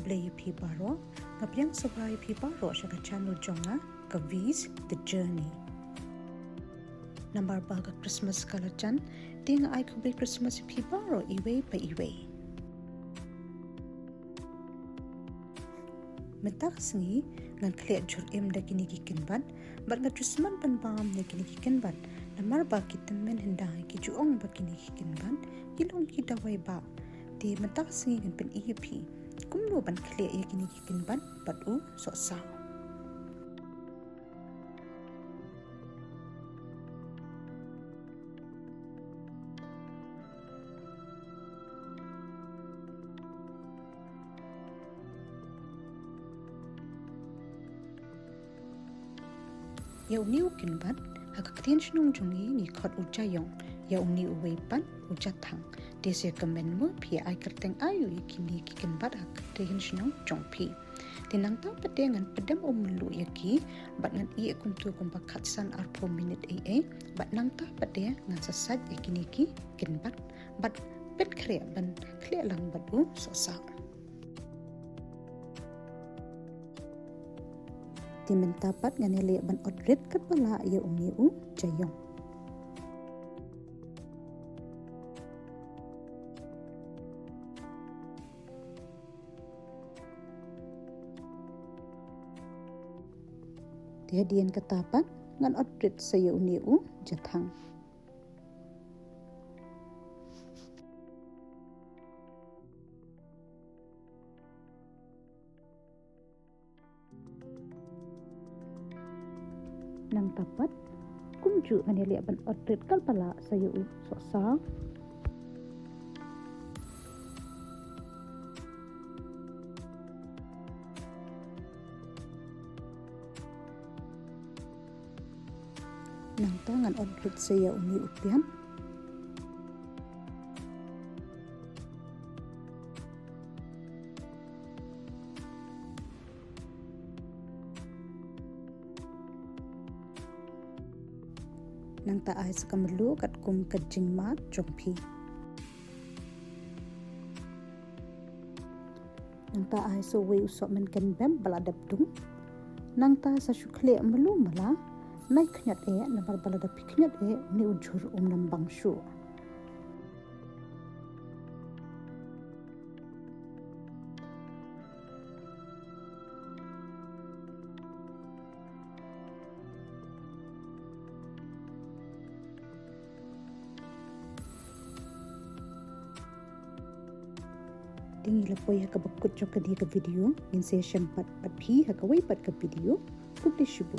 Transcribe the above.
kublay pi baro ngapiang sobrai pi baro syaga channel jonga kavis the journey number baga Christmas kalachan ting ai kublay Christmas pi baro iwe pa iwe mentak sengi ngan kle jur em da kini kikenban bat nga Christmas pan bam ne kini kikenban namar ba kitemen hendai ki juong ba kini kikenban ilong ki dawai ba di mentak sengi ngan pen ep kumlo ban kle ya kini kikenban bat u so sa Yau ni ukin ban hakaktian shnong jongi ni khot uja yong yau ni uwei pan uja thang desi kamen mu phi ai kerteng ayu yakini kiken bat hakaktian shnong jong phi tinang ta padengan pedam umlu yaki bat ngan i kumtu kum bakat san arpo minute ai bat nang ta pade ngan sasat yakini ki ken bat pet kre ban kle lang bat u sosa di mentapat nganele ban odret kepala ya umi u jayong dia dian ketapat ngan odret saya uni u jathang nang tapat kumju nganele ban odret kalpala sayu sosa nang tangan odret saya umi upian nang taay sa kamelu kat kum kajing mat jongpi nang taay so we usok men kan bem baladap dung nang ta sa shukle melu mala nai khnyat na bar baladap khnyat ni ujur nam bangshu Tingi lapoi haka bakut jok ke dia ke video in session pat phi haka wai pat ke video publish shubu